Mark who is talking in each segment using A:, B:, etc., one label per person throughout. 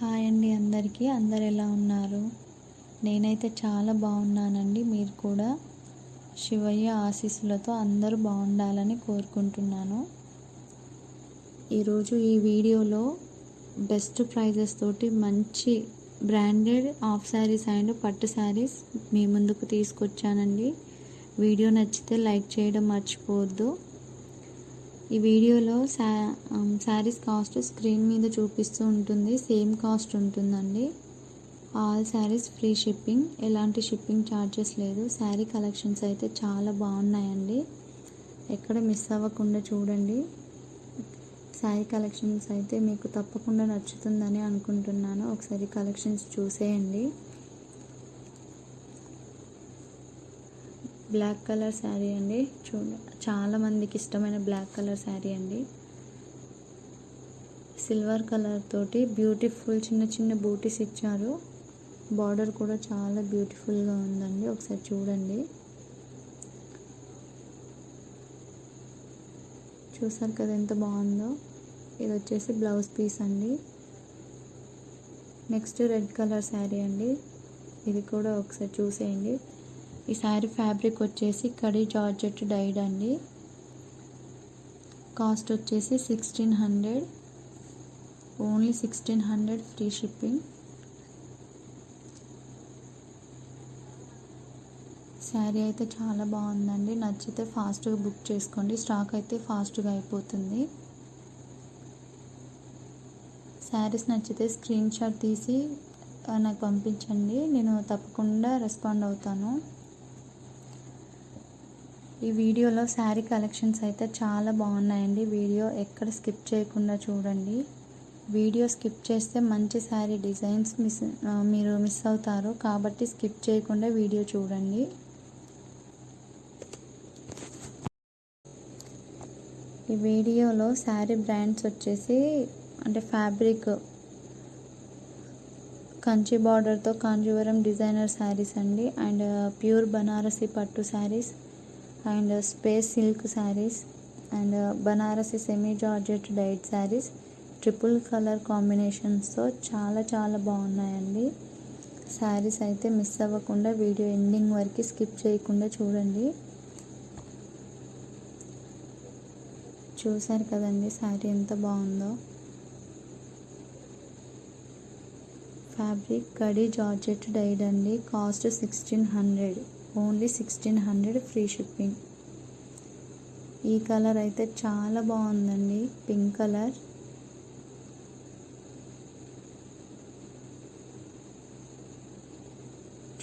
A: Hi అండి అందరికీ. అందరు ఎలా ఉన్నారు? నేనైతే చాలా బాగున్నానండి. మీరు కూడా శివయ్య ఆశీస్సులతో అందరూ బాగుండాలని కోరుకుంటున్నాను. ఈరోజు ఈ వీడియోలో బెస్ట్ ప్రైజెస్ తోటి మంచి బ్రాండెడ్ హాఫ్ శారీస్ అండ్ పట్టు శారీస్ మీ ముందుకు తీసుకొచ్చానండి. వీడియో నచ్చితే లైక్ చేయడం మర్చిపోవద్దు. ఈ వీడియోలో శారీస్ కాస్ట్ స్క్రీన్ మీద చూపిస్తూ ఉంటుంది. సేమ్ కాస్ట్ ఉంటుందండి. ఆల్ శారీస్ ఫ్రీ షిప్పింగ్, ఎలాంటి షిప్పింగ్ ఛార్జెస్ లేదు. శారీ కలెక్షన్స్ అయితే చాలా బాగున్నాయండి. ఎక్కడ మిస్ అవ్వకుండా చూడండి. శారీ కలెక్షన్స్ అయితే మీకు తప్పకుండా నచ్చుతుందని అనుకుంటున్నాను. ఒకసారి కలెక్షన్స్ చూసేయండి. బ్లాక్ కలర్ శారీ అండి. చాలా మందికి ఇష్టమైన బ్లాక్ కలర్ శారీ అండి. సిల్వర్ కలర్ తోటి బ్యూటిఫుల్ చిన్న చిన్న బూటీస్ ఇచ్చారు. బార్డర్ కూడా చాలా బ్యూటిఫుల్గా ఉందండి. ఒకసారి చూడండి. చూసారు కదా ఎంత బాగుందో. ఇది వచ్చేసి బ్లౌజ్ పీస్ అండి. నెక్స్ట్ రెడ్ కలర్ శారీ అండి. ఇది కూడా ఒకసారి చూసేయండి. ఈ శారీ ఫ్యాబ్రిక్ వచ్చేసి కడీ జార్జెట్ డైడ్ అండి. కాస్ట్ వచ్చేసి 1600, ఓన్లీ 1600 ఫ్రీ షిప్పింగ్. శారీ అయితే చాలా బాగుందండి. నచ్చితే ఫాస్ట్గా బుక్ చేసుకోండి. స్టాక్ అయితే ఫాస్ట్గా అయిపోతుంది. శారీస్ నచ్చితే స్క్రీన్ షాట్ తీసి నాకు పంపించండి. నేను తప్పకుండా రెస్పాండ్ అవుతాను. ఈ వీడియోలో శారీ కలెక్షన్స్ అయితే చాలా బాగున్నాయండి. వీడియో ఎక్కడ స్కిప్ చేయకుండా చూడండి. వీడియో స్కిప్ చేస్తే మంచి శారీ డిజైన్స్ మీరు మిస్ అవుతారు. కాబట్టి స్కిప్ చేయకుండా వీడియో చూడండి. ఈ వీడియోలో శారీ బ్రాండ్స్ వచ్చేసి అంటే ఫ్యాబ్రిక్ కంచి బార్డర్తో కాంజీవరం డిజైనర్ శారీస్ అండి. అండ్ ప్యూర్ బనారసి పట్టు saris and space silk saris and Banarasi semi georgette dyed saris triple colour కాంబినేషన్స్తో చాలా చాలా బాగున్నాయండి. శారీస్ అయితే మిస్ అవ్వకుండా వీడియో ఎండింగ్ వరకు స్కిప్ చేయకుండా చూడండి. చూసారు కదండి శారీ ఎంత బాగుందో. ఫ్యాబ్రిక్ కడీ జార్జెట్ డైడ్ అండి. Cost 1600, only 1600 free shipping. ఈ కలర్ అయితే చాలా బాగుందండి. Pink colour.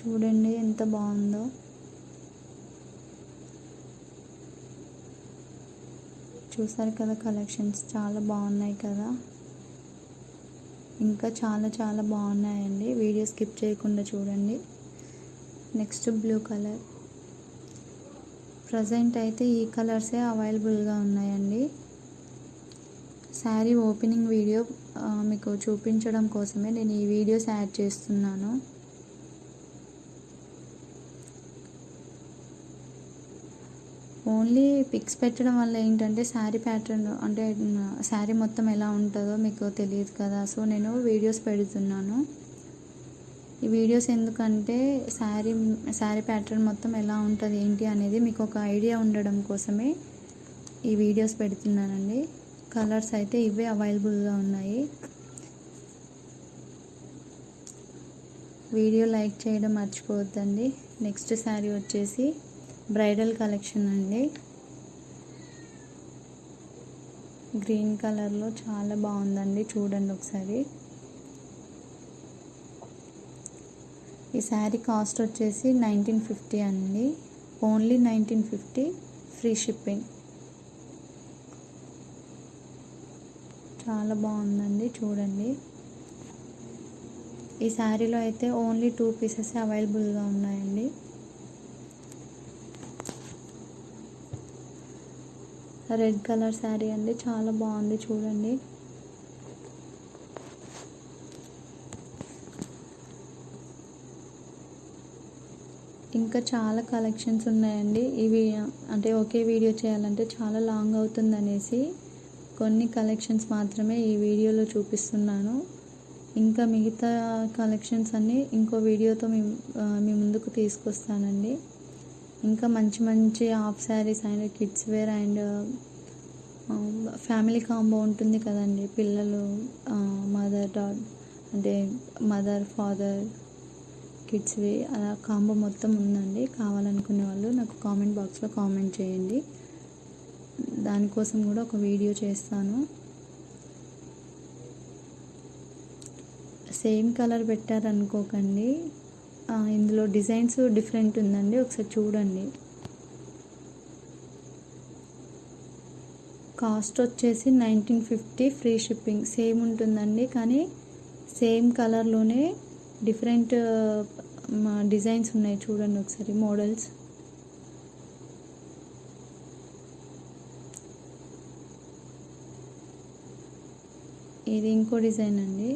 A: చూడండి ఎంత బాగుందో. చూసారు కదా కలెక్షన్స్ చాలా బాగున్నాయి కదా. ఇంకా చాలా చాలా బాగున్నాయండి. వీడియో స్కిప్ చేయకుండా చూడండి. Next blue colour. ప్రజెంట్ అయితే ఈ కలర్సే అవైలబుల్గా ఉన్నాయండి. శారీ ఓపెనింగ్ వీడియో మీకు చూపించడం కోసమే నేను ఈ వీడియోస్ యాడ్ చేస్తున్నాను. ఓన్లీ పిక్స్ పెట్టడం వల్ల ఏంటంటే శారీ ప్యాటర్న్ అంటే శారీ మొత్తం ఎలా ఉంటుందో మీకు తెలియదు కదా. సో నేను వీడియోస్ పెడుతున్నాను. ఈ వీడియోస్ ఎందుకంటే శారీ ప్యాటర్న్ మొత్తం ఎలా ఉంటుంది ఏంటి అనేది మీకు ఒక ఐడియా ఉండడం కోసమే ఈ వీడియోస్ పెడుతున్నానండి. కలర్స్ అయితే ఇవే అవైలబుల్గా ఉన్నాయి. వీడియో లైక్ చేయడం మర్చిపోవద్దండి. నెక్స్ట్ శారీ వచ్చేసి బ్రైడల్ కలెక్షన్ అండి. గ్రీన్ కలర్లో చాలా బాగుందండి. చూడండి ఒకసారి. ఈ శారీ కాస్ట్ వచ్చేసి 1950 అండి. Only 1950 free shipping. చాలా బాగుందండి. చూడండి. ఈ శారీలో అయితే ఓన్లీ 2 పీసెస్ అవైలబుల్గా ఉన్నాయండి. రెడ్ కలర్ శారీ అండి. చాలా బాగుంది. చూడండి. ఇంకా చాలా కలెక్షన్స్ ఉన్నాయండి. ఇవి అంటే ఒకే వీడియో చేయాలంటే చాలా లాంగ్ అవుతుంది అనేసి కొన్ని కలెక్షన్స్ మాత్రమే ఈ వీడియోలో చూపిస్తున్నాను. ఇంకా మిగతా కలెక్షన్స్ అన్నీ ఇంకో వీడియోతో మీ ముందుకు తీసుకొస్తానండి. ఇంకా మంచి మంచి half saris and kids wear and family combo ఉంటుంది కదండి, పిల్లలు మదర్ ఫాదర్ కిడ్స్వి అలా కాంబో మొత్తం ఉందండి. కావాలనుకునే వాళ్ళు నాకు కామెంట్ బాక్స్లో కామెంట్ చేయండి, దానికోసం కూడా ఒక వీడియో చేస్తాను. సేమ్ కలర్ పెట్టారనుకోకండి, ఇందులో డిజైన్స్ డిఫరెంట్ ఉందండి, ఒకసారి చూడండి. కాస్ట్ వచ్చేసి 1950, ఫ్రీ షిప్పింగ్. సేమ్ ఉంటుందండి, కానీ సేమ్ కలర్లోనే డిఫరెంట్ డిజైన్స్ ఉన్నాయి, చూడండి ఒకసారి మోడల్స్. ఇది ఇంకో డిజైన్ అండి,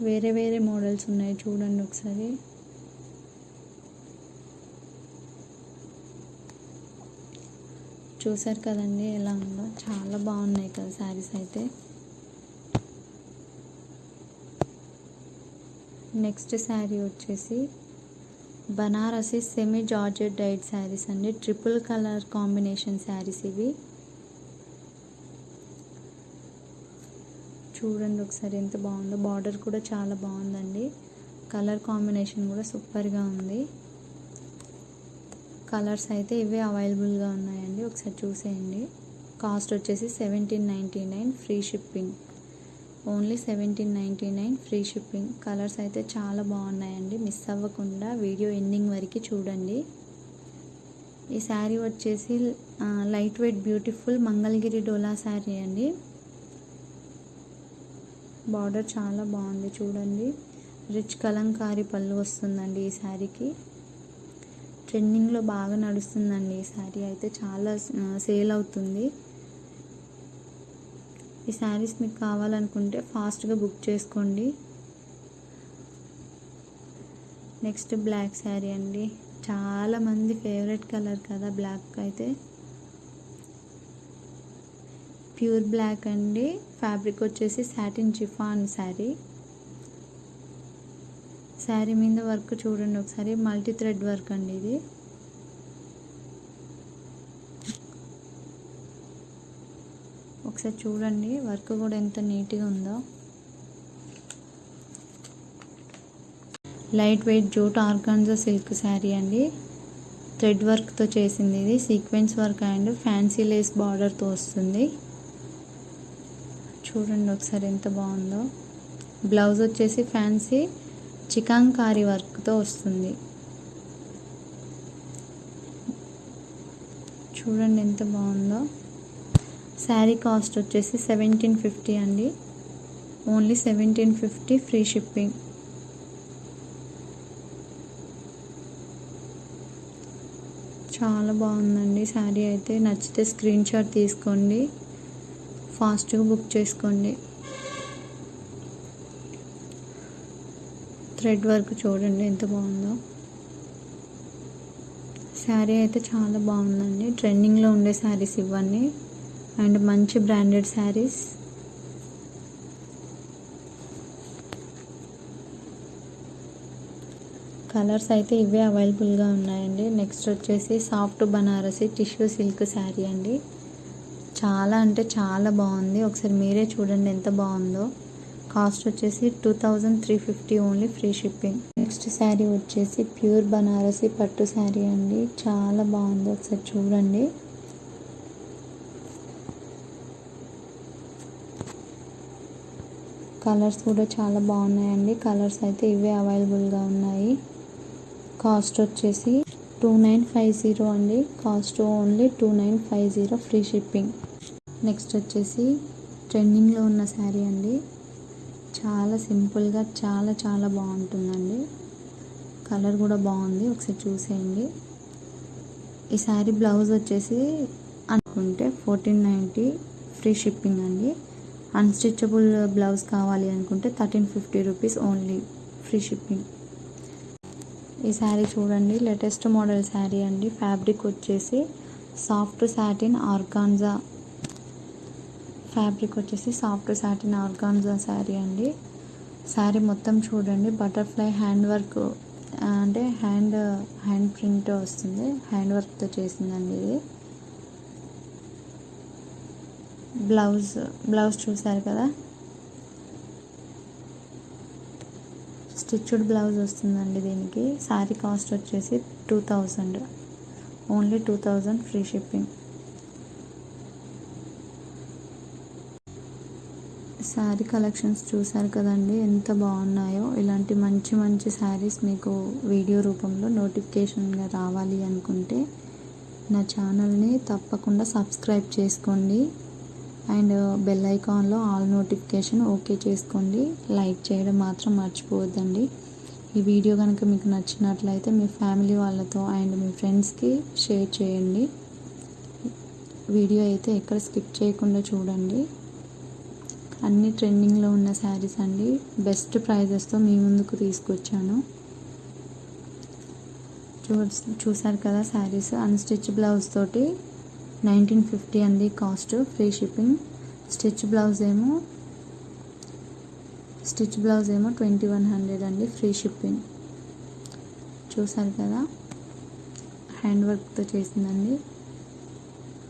A: వేరే వేరే మోడల్స్ ఉన్నాయి, చూడండి ఒకసారి. చూసారు కదండి ఎలా ఉందో, చాలా బాగున్నాయి కదా శారీస్ అయితే. నెక్స్ట్ శారీ వచ్చేసి Banarasi semi georgette dyed saris అండి, ట్రిపుల్ కలర్ కాంబినేషన్ శారీస్ ఇవి. చూడండి ఒకసారి ఎంత బాగుందో, బార్డర్ కూడా చాలా బాగుందండి, కలర్ కాంబినేషన్ కూడా సూపర్గా ఉంది. కలర్స్ అయితే ఇవే అవైలబుల్గా ఉన్నాయండి, ఒకసారి చూసేయండి. కాస్ట్ వచ్చేసి 1799, free shipping. Only 1799, free shipping. Colours అయితే చాలా బాగున్నాయండి, మిస్ అవ్వకుండా వీడియో ఎండింగ్ వరకు చూడండి. ఈ శారీ వచ్చేసి లైట్ వెయిట్ బ్యూటిఫుల్ మంగళగిరి డోలా శారీ అండి. బార్డర్ చాలా బాగుంది చూడండి, రిచ్ కలంకారీ పళ్ళు వస్తుందండి ఈ శారీకి. ట్రెండింగ్లో బాగా నడుస్తుందండి ఈ శారీ అయితే, చాలా సేల్ అవుతుంది. ఈ శారీస్ మీకు కావాలనుకుంటే ఫాస్ట్గా బుక్ చేసుకోండి. నెక్స్ట్ బ్లాక్ శారీ అండి, చాలామంది ఫేవరెట్ కలర్ కదా బ్లాక్ అయితే. ప్యూర్ బ్లాక్ అండి, ఫ్యాబ్రిక్ వచ్చేసి సాటిన్ చిఫాన్ శారీ. శారీ మీద వర్క్ చూడండి ఒకసారి, మల్టీ థ్రెడ్ వర్క్ అండి ఇది. ఒకసారి చూడండి వర్క్ కూడా ఎంత నీట్గా ఉందో. Light weight jute organza silk sari అండి, థ్రెడ్ వర్క్తో చేసింది ఇది. Sequence work and fancy lace బార్డర్తో వస్తుంది. చూడండి ఒకసారి ఎంత బాగుందో. బ్లౌజ్ వచ్చేసి ఫ్యాన్సీ చికాంకారీ వర్క్తో వస్తుంది. చూడండి ఎంత బాగుందో. శారీ కాస్ట్ వచ్చేసి 1750 అండి, ఓన్లీ 1750, ఫ్రీ షిప్పింగ్. చాలా బాగుందండి శారీ అయితే, నచ్చితే స్క్రీన్ షాట్ తీసుకోండి, ఫాస్ట్గా బుక్ చేసుకోండి. థ్రెడ్ వర్క్ చూడండి ఎంత బాగుందో. శారీ అయితే చాలా బాగుందండి, ట్రెండింగ్లో ఉండే శారీస్ ఇవన్నీ, అండ్ మంచి బ్రాండెడ్ శారీస్. కలర్స్ అయితే ఇవే అవైలబుల్గా ఉన్నాయండి. నెక్స్ట్ వచ్చేసి soft Banarasi tissue silk sari అండి, చాలా అంటే చాలా బాగుంది, ఒకసారి మీరే చూడండి ఎంత బాగుందో. కాస్ట్ వచ్చేసి 2350, only free shipping. Next sari వచ్చేసి ప్యూర్ బనారసి పట్టు శారీ అండి, చాలా బాగుంది, ఒకసారి చూడండి. కలర్స్ కూడా చాలా బాగున్నాయండి, కలర్స్ అయితే ఇవే అవైలబుల్గా ఉన్నాయి. కాస్ట్ వచ్చేసి 2950 అండి, cost only 2950, free shipping. Next వచ్చేసి ట్రెండింగ్లో ఉన్న శారీ అండి, చాలా సింపుల్గా చాలా చాలా బాగుంటుందండి, కలర్ కూడా బాగుంది, ఒకసారి చూసేయండి. ఈ శారీ బ్లౌజ్ వచ్చేసి అనుకుంటే 1490, ఫ్రీ షిప్పింగ్ అండి. అన్స్టిచబుల్ బ్లౌజ్ కావాలి అనుకుంటే 1350 రూపీస్, ఓన్లీ ఫ్రీ షిప్పింగ్. ఈ శారీ చూడండి, లేటెస్ట్ మోడల్ శారీ అండి. ఫ్యాబ్రిక్ వచ్చేసి సాఫ్ట్ సాటిన్ ఆర్గాన్జా ఫ్యాబ్రిక్ వచ్చేసి సాఫ్ట్ సాటిన్ ఆర్గాన్జా శారీ అండి. శారీ మొత్తం చూడండి బటర్ఫ్లై హ్యాండ్ వర్క్ అంటే హ్యాండ్ ప్రింట్ వస్తుంది, హ్యాండ్ వర్క్తో చేసిందండి ఇది. బ్లౌజ్ చూసారు కదా, స్టిచ్డ్ బ్లౌజ్ వస్తుందండి దీనికి. శారీ కాస్ట్ వచ్చేసి 2000, only 2000 free shipping. Sari collections చూసారు కదండి ఎంత బాగున్నాయో. ఇలాంటి మంచి మంచి శారీస్ మీకు వీడియో రూపంలో నోటిఫికేషన్గా రావాలి అనుకుంటే నా ఛానల్ని తప్పకుండా సబ్స్క్రైబ్ చేసుకోండి అండ్ బెల్ ఐకాన్లో ఆల్ నోటిఫికేషన్ ఓకే చేసుకోండి. లైక్ చేయడం మాత్రం మర్చిపోవద్దండి. ఈ వీడియో కనుక మీకు నచ్చినట్లయితే మీ ఫ్యామిలీ వాళ్ళతో అండ్ మీ ఫ్రెండ్స్కి షేర్ చేయండి. వీడియో అయితే ఎక్కడ స్కిప్ చేయకుండా చూడండి. అన్ని ట్రెండింగ్లో ఉన్న శారీస్ అండి, బెస్ట్ ప్రైజెస్తో మీ ముందుకు తీసుకొచ్చాను. చూసారు కదా శారీస్. అన్స్టిచ్ బ్లౌజ్ తోటి 1950 అండి cost, free shipping. Stitch blouse ఏమో 2100 అండి, ఫ్రీ షిప్పింగ్. చూసారు కదా హ్యాండ్ వర్క్తో చేసిందండి.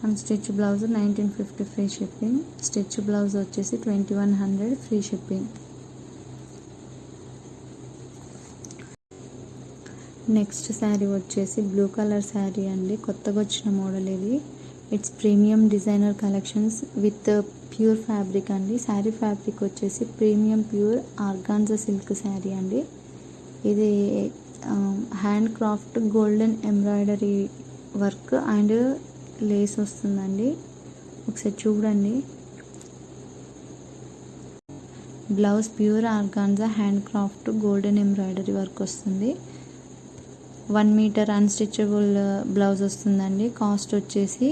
A: Unstitch blouse 1950 free shipping. Stitch blouse వచ్చేసి 2100 ఫ్రీ షిప్పింగ్. నెక్స్ట్ శారీ వచ్చేసి బ్లూ కలర్ శారీ అండి, కొత్తగా వచ్చిన మోడల్ ఇది. It's premium designer collections with pure fabric అండి. శారీ ఫ్యాబ్రిక్ వచ్చేసి premium pure organza silk sari అండి. ఇది hand craft golden embroidery work and Lay's వస్తుందండి. ఒకసారి చూడండి. Blouse pure organza hand craft golden embroidery work వస్తుంది. 1 మీటర్ అన్స్టిచబుల్ బ్లౌజ్ వస్తుందండి. కాస్ట్ వచ్చేసి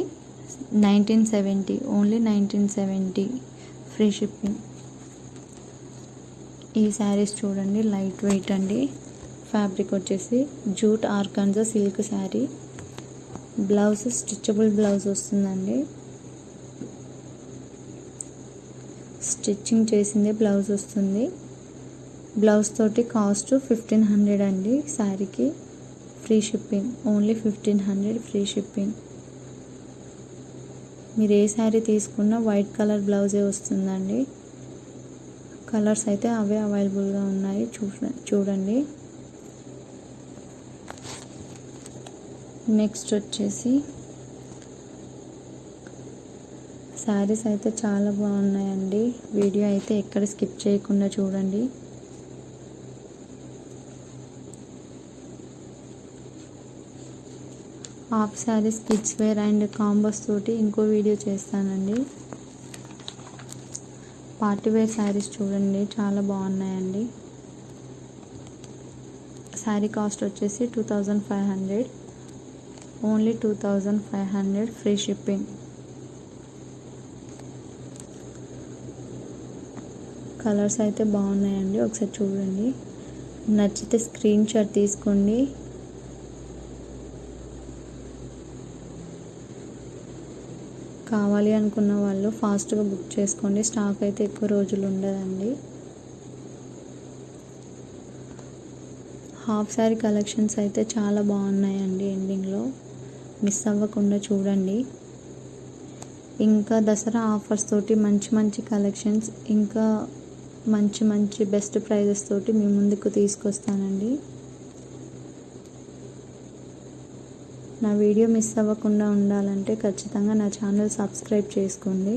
A: 1970, ఓన్లీ 1970 ఫ్రీ షిప్పింగ్. ఈ శారీస్ చూడండి లైట్ వెయిట్ అండి. ఫ్యాబ్రిక్ వచ్చేసి jute organza silk sari. Blouse stitchable blouse వస్తుందండి. స్టిచ్చింగ్ చేసిందే బ్లౌజ్ వస్తుంది. బ్లౌజ్ తోటి కాస్ట్ 1500 అండి శారీకి, free shipping. Only 1500 free shipping. మీరు ఏ శారీ తీసుకున్నా వైట్ కలర్ బ్లౌజే వస్తుందండి. కలర్స్ అయితే అవే అవైలబుల్గా ఉన్నాయి, చూడండి. నెక్స్ట్ వచ్చేసి శారీస్ అయితే చాలా బాగున్నాయండి. వీడియో అయితే ఎక్కడ స్కిప్ చేయకుండా చూడండి. Half saris kids wear and combos తోటి ఇంకో వీడియో చేస్తానండి. పార్టీ వేర్ శారీస్ చూడండి చాలా బాగున్నాయండి. శారీ కాస్ట్ వచ్చేసి 2500, ఓన్లీ 2500 ఫ్రీ షిప్పింగ్. కలర్స్ అయితే బాగున్నాయండి, ఒకసారి చూడండి. నచ్చితే స్క్రీన్ షాట్ తీసుకోండి. కావాలి అనుకున్న వాళ్ళు ఫాస్ట్గా బుక్ చేసుకోండి. స్టాక్ అయితే ఎక్కువ రోజులు ఉండదండి. హాఫ్ శారీ కలెక్షన్స్ అయితే చాలా బాగున్నాయండి. ఎండింగ్లో మిస్ అవ్వకుండా చూడండి. ఇంకా దసరా ఆఫర్స్ తోటి మంచి మంచి కలెక్షన్స్, ఇంకా మంచి మంచి బెస్ట్ ప్రైజెస్ తోటి మీ ముందుకు తీసుకొస్తానండి. నా వీడియో మిస్ అవ్వకుండా ఉండాలంటే ఖచ్చితంగా నా ఛానల్ సబ్స్క్రైబ్ చేసుకోండి.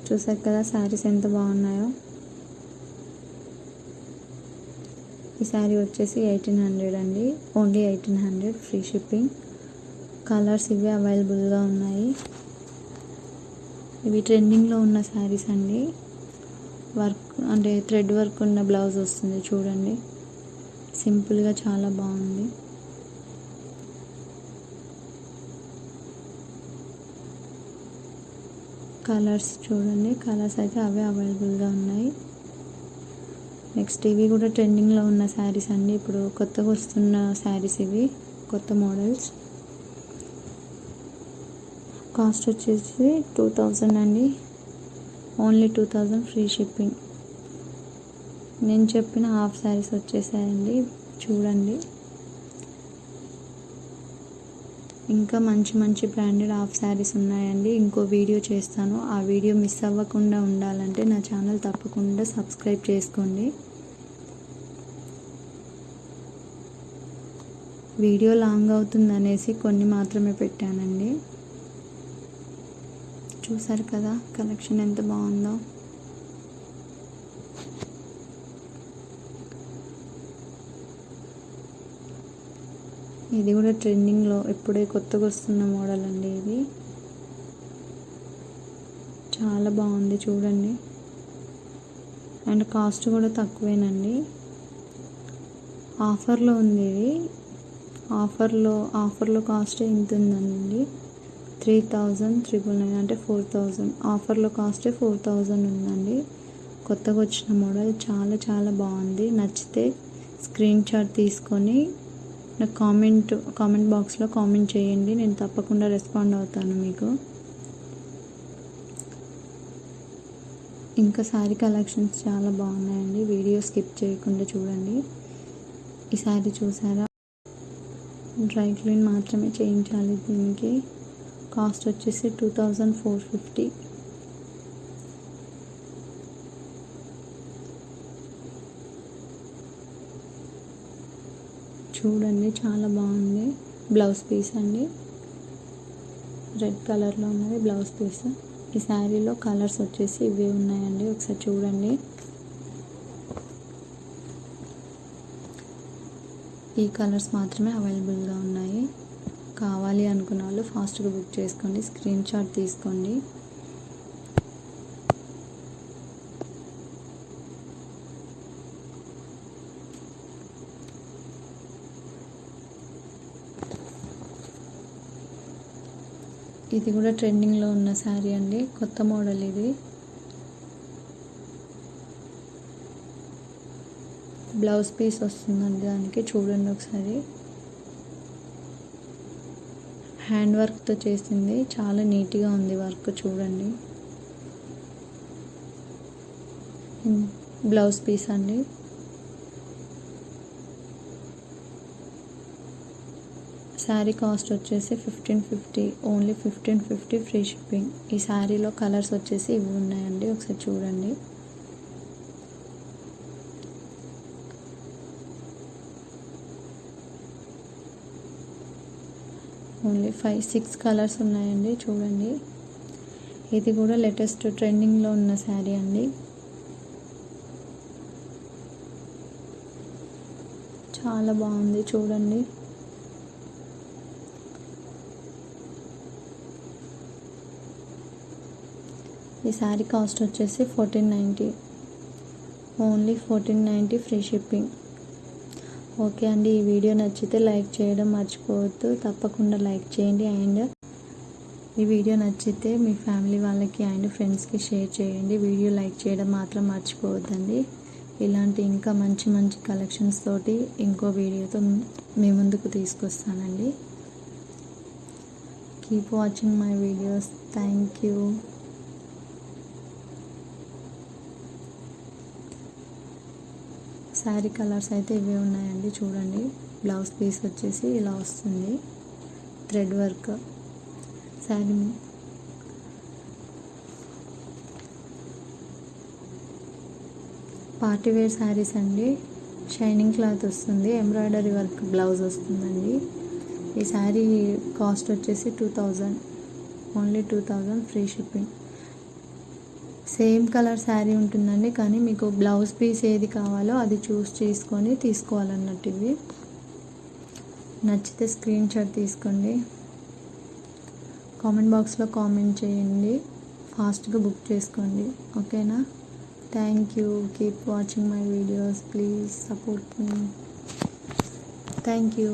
A: చూసారు కదా శారీస్ ఎంత బాగున్నాయో. ఈ శారీ వచ్చేసి 1800 అండి, ఓన్లీ 1800 ఫ్రీ షిప్పింగ్. కలర్స్ ఇవి అవైలబుల్గా ఉన్నాయి. ఇవి ట్రెండింగ్లో ఉన్న శారీస్ అండి. వర్క్ అంటే థ్రెడ్ వర్క్ ఉన్న బ్లౌజ్ వస్తుంది చూడండి. సింపుల్గా చాలా బాగుంది. కలర్స్ చూడండి, కలర్స్ అయితే అవే అవైలబుల్గా ఉన్నాయి. నెక్స్ట్ ఇవి కూడా ట్రెండింగ్లో ఉన్న శారీస్ అండి. ఇప్పుడు కొత్తగా వస్తున్న శారీస్ ఇవి, కొత్త మోడల్స్. కాస్ట్ వచ్చేసి 2000 అండి. Only 2000 free shipping. నేను చెప్పిన హాఫ్ శారీస్ వచ్చేసాయండి, చూడండి. ఇంకా మంచి మంచి బ్రాండెడ్ హాఫ్ శారీస్ ఉన్నాయండి. ఇంకో వీడియో చేస్తాను, ఆ వీడియో మిస్ అవ్వకుండా ఉండాలంటే నా ఛానల్ తప్పకుండా సబ్స్క్రైబ్ చేసుకోండి. వీడియో లాంగ్ అవుతుందనేసి కొన్ని మాత్రమే పెట్టానండి. చూసారు కదా కలెక్షన్ ఎంత బాగుందో. ఇది కూడా ట్రెండింగ్లో ఇప్పుడే కొత్తగా వస్తున్న మోడల్ అండి. ఇది చాలా బాగుంది చూడండి. అండ్ కాస్ట్ కూడా తక్కువేనండి. ఆఫర్లో ఉంది ఇది. ఆఫర్లో కాస్ట్ ఎంత ఉందండి, 3,999 అంటే 4,000. ఆఫర్లో కాస్టే 4,000 ఉందండి. కొత్తగా వచ్చిన మోడల్ చాలా చాలా బాగుంది. నచ్చితే స్క్రీన్ షాట్ తీసుకొని నాకు కామెంట్ బాక్స్లో కామెంట్ చేయండి, నేను తప్పకుండా రెస్పాండ్ అవుతాను మీకు. ఇంకా శారీ కలెక్షన్స్ చాలా బాగున్నాయండి, వీడియో స్కిప్ చేయకుండా చూడండి. ఈ శారీ చూసారా, డ్రై క్లీన్ మాత్రమే చేయించాలి. దీనికి కాస్ట్ వచ్చేసి 2,450. చూడండి చాలా బాగుంది. బ్లౌజ్ పీస్ అండి, రెడ్ కలర్లో ఉన్నది బ్లౌజ్ పీస్. ఈ శారీలో కలర్స్ వచ్చేసి ఇవే ఉన్నాయండి, ఒకసారి చూడండి. ఈ కలర్స్ మాత్రమే అవైలబుల్గా ఉన్నాయి. కావాలి అనుకున్న వాళ్ళు ఫాస్ట్గా బుక్ చేసుకోండి, స్క్రీన్ షాట్ తీసుకోండి. ఇది కూడా ట్రెండింగ్లో ఉన్న శారీ అండి, కొత్త మోడల్ ఇది. బ్లౌజ్ పీస్ వస్తుందండి దానికి, చూడండి ఒకసారి. హ్యాండ్ వర్క్తో చేసింది, చాలా నీట్గా ఉంది వర్క్ చూడండి. బ్లౌజ్ పీస్ అండి. శారీ కాస్ట్ వచ్చేసి 1550, ఓన్లీ 1550 ఫ్రీ షిప్పింగ్. ఈ శారీలో కలర్స్ వచ్చేసి ఇవి ఉన్నాయండి, ఒకసారి చూడండి. ఓన్లీ 5-6 కలర్స్ ఉన్నాయండి, చూడండి. ఇది కూడా లేటెస్ట్ ట్రెండింగ్లో ఉన్న శారీ అండి. చాలా బాగుంది చూడండి. ఈ శారీ కాస్ట్ వచ్చేసి 1490, ఓన్లీ 1490 ఫ్రీ షిప్పింగ్. ఓకే అండి, ఈ వీడియో నచ్చితే లైక్ చేయడం మర్చిపోవద్దు, తప్పకుండా లైక్ చేయండి. అండ్ ఈ వీడియో నచ్చితే మీ ఫ్యామిలీ వాళ్ళకి అండ్ ఫ్రెండ్స్కి షేర్ చేయండి. వీడియో లైక్ చేయడం మాత్రం మర్చిపోవద్దండి. ఇలాంటి ఇంకా మంచి మంచి కలెక్షన్స్ తోటి ఇంకో వీడియోతో మీ ముందుకు తీసుకొస్తానండి. Keep watching my videos. Thank you. Sari colours అయితే ఇవే ఉన్నాయండి, చూడండి. బ్లౌజ్ పీస్ వచ్చేసి ఇలా వస్తుంది, thread work. Sari party wear saris అండి, షైనింగ్ క్లాత్ వస్తుంది, ఎంబ్రాయిడరీ వర్క్ బ్లౌజ్ వస్తుందండి. ఈ శారీ కాస్ట్ వచ్చేసి 2000, only 2000 free shipping. Same colour sari ఉంటుందండి, కానీ మీకు బ్లౌజ్ పీస్ ఏది కావాలో అది చూస్ చేసుకొని తీసుకోవాలన్నట్టు. ఇవి నచ్చితే స్క్రీన్ షాట్ తీసుకోండి, కామెంట్ బాక్స్లో కామెంట్ చేయండి, ఫాస్ట్గా బుక్ చేసుకోండి. ఓకేనా? Thank you. Keep watching my videos. Please support me. Thank you.